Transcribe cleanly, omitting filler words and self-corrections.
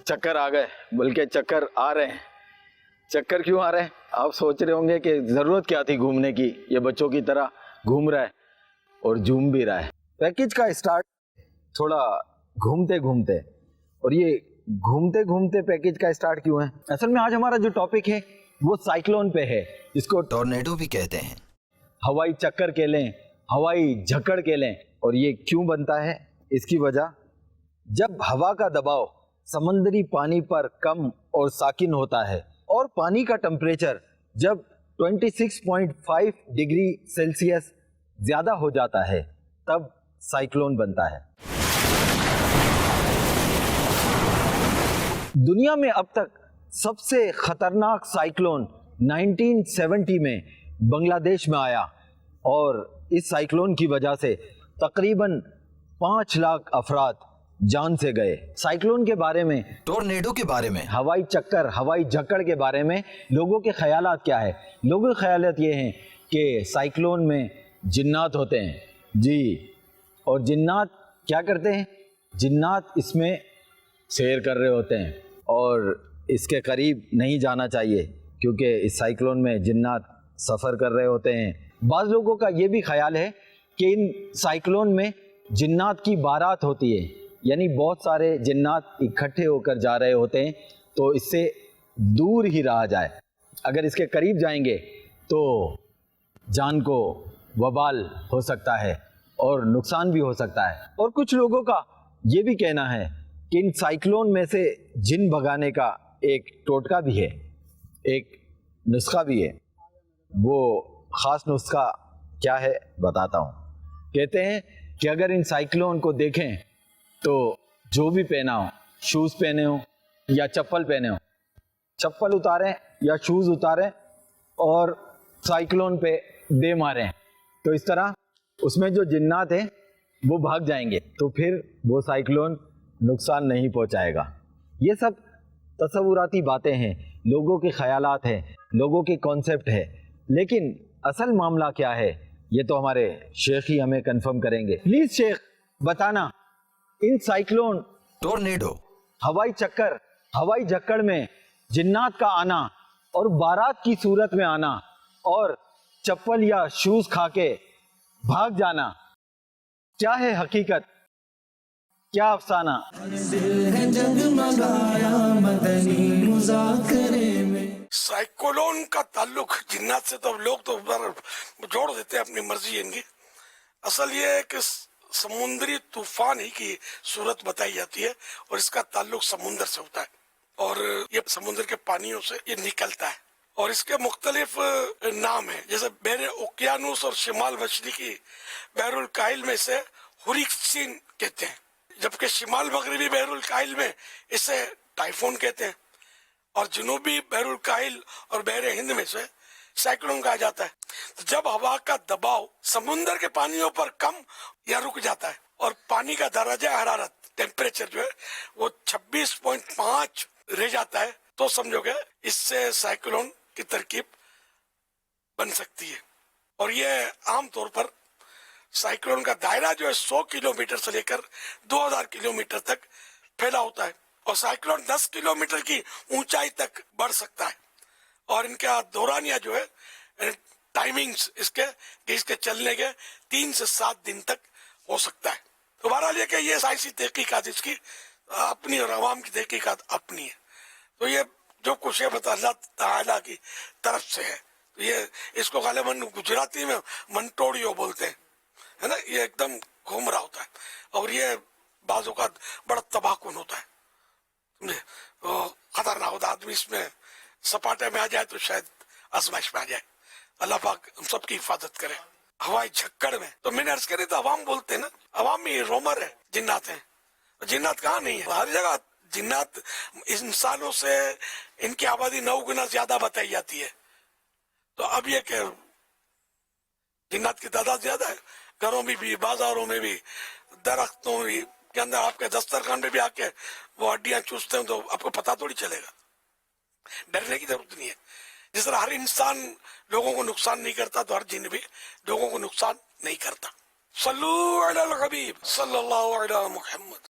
चक्कर आ गए, बल्कि चक्कर आ रहे हैं। चक्कर क्यों आ रहे हैं? आप सोच रहे होंगे कि जरूरत क्या थी घूमने की, ये बच्चों की तरह घूम रहा है और झूम भी रहा है। पैकेज का स्टार्ट थोड़ा घूमते घूमते, और ये घूमते घूमते पैकेज का स्टार्ट क्यों है? असल में आज हमारा जो टॉपिक है वो साइक्लोन पे है, इसको टॉर्नेडो भी कहते हैं। हवाई चक्कर कह लें, हवाई झक्कड़ कह लें। और ये क्यों बनता है? इसकी वजह, जब हवा का दबाव समंदरी पानी पर कम और साकिन होता है और पानी का टेम्परेचर जब 26.5 डिग्री सेल्सियस ज्यादा हो जाता है, तब साइक्लोन बनता है। दुनिया में अब तक सबसे खतरनाक साइक्लोन 1970 में बांग्लादेश में आया, और इस साइक्लोन की वजह से तकरीबन 5 लाख अफराद जान से गए। साइक्लोन के बारे में, टॉर्नेडो के बारे में, हवाई चक्कर, हवाई झक्कड़ के बारे में लोगों के ख्यालात क्या है? लोगों के ख्यालात ये हैं कि साइक्लोन में जिन्नात होते हैं जी, और जिन्नात क्या करते हैं? जिन्नात इसमें सैर कर रहे होते हैं और इसके करीब नहीं जाना चाहिए, क्योंकि इस साइक्लोन में जिन्नात सफ़र कर रहे होते हैं। बाज़ लोगों का ये भी ख्याल है कि इन साइक्लोन में जिन्नात की बारात होती है, यानी बहुत सारे जिन्नात इकट्ठे होकर जा रहे होते हैं, तो इससे दूर ही रहा जाए। अगर इसके करीब जाएंगे तो जान को वबाल हो सकता है और नुकसान भी हो सकता है। और कुछ लोगों का ये भी कहना है कि इन साइक्लोन में से जिन भगाने का एक टोटका भी है, एक नुस्खा भी है। वो ख़ास नुस्खा क्या है बताता हूँ। कहते हैं कि अगर इन साइक्लोन को देखें तो जो भी पहना हो, शूज़ पहने हो या चप्पल पहने हो, चप्पल उतारें या शूज़ उतारें और साइक्लोन पे दे मारें, तो इस तरह उसमें जो जिन्नात हैं वो भाग जाएंगे, तो फिर वो साइक्लोन नुकसान नहीं पहुंचाएगा। ये सब तसव्वुराती बातें हैं, लोगों के ख्यालात हैं, लोगों के कॉन्सेप्ट है, लेकिन असल मामला क्या है ये तो हमारे शेख ही हमें कंफर्म करेंगे। प्लीज शेख बताना, इन साइक्लोन, टॉर्नेडो, हवाई चक्कर, हवाई झक्कड़ में जिन्नात का आना और बारात की सूरत में आना और चप्पल या शूज खा के भाग जाना, क्या है हकीकत, क्या अफसाना? साइक्लोन का ताल्लुक जिन्नात से तो लोग तो जोड़ देते हैं अपनी मर्जी इनकी। असल ये है कि समुद्री तूफान ही की सूरत बताई जाती है और इसका ताल्लुक समुद्र से होता है और ये समुद्र के पानियों से ये निकलता है और इसके मुख्तलिफ नाम है। जैसे बहरे ओकियानूस और शिमाल मशरिकी बहरुल काहिल में इसे हुरिक्सिन कहते हैं, जबकि शिमाल मगरबी बहरुल काहिल में इसे टाइफून कहते हैं और जनूबी बहरुल काहिल और बहरे हिंद में से साइक्लोन कहा जाता है। तो जब हवा का दबाव समुद्र के पानियों पर कम या रुक जाता है और पानी का दर्जा हरारत, टेम्परेचर जो है वो 26.5 रह जाता है, तो समझोगे इससे साइक्लोन की तरकीब बन सकती है। और ये आमतौर पर साइक्लोन का दायरा जो है 100 किलोमीटर से लेकर 2000 किलोमीटर तक फैला होता है और साइक्लोन 10 किलोमीटर की ऊंचाई तक बढ़ सकता है और इनका दौरानिया जो है टाइमिंग्स इसके चलने के 3 से 7 दिन तक हो सकता है। तो बहरहाल ये ये साइंसी तहकीकात इसकी अपनी और आवाम की तहकीकात अपनी है। तो ये जो कुछ है बता अल्लाह ताला की तरफ से है। तो ये इसको गालिबन गुजराती में मंटोड़ियो बोलते हैं, है ना। ये एकदम घूम रहा होता है और ये बाजों का बड़ा तबाहकुन होता है, समझे। तो खतरनाक होता है। आदमी इसमें सपाटे में आ जाए तो शायद आजमाइश में आ जाए। अल्लाह पाक हम सबकी हिफाजत करे। हवाई झक्कड़ में तो मैंने अर्ज करी तो अवाम बोलते हैं ना, अवाम में रोमर है, जिन्नात है। जिन्नात कहाँ नहीं है, हर जगह जिन्नात इंसानों से इनकी आबादी 9 गुना ज्यादा बताई जाती है। तो अब ये कि जिन्नात की तादाद ज्यादा है, घरों में भी, बाजारों में भी, दरख्तों में के अंदर, आपके दस्तरखान में भी आके वो हड्डियां चूसते हैं, तो आपको पता थोड़ी चलेगा। डरने की जरूरत नहीं है। जिस तरह हर इंसान लोगों को नुकसान नहीं करता, तो हर जिन भी लोगों को नुकसान नहीं करता। सल्लू अलल हबीब सल्लल्लाहु अलैहि मुहम्मद।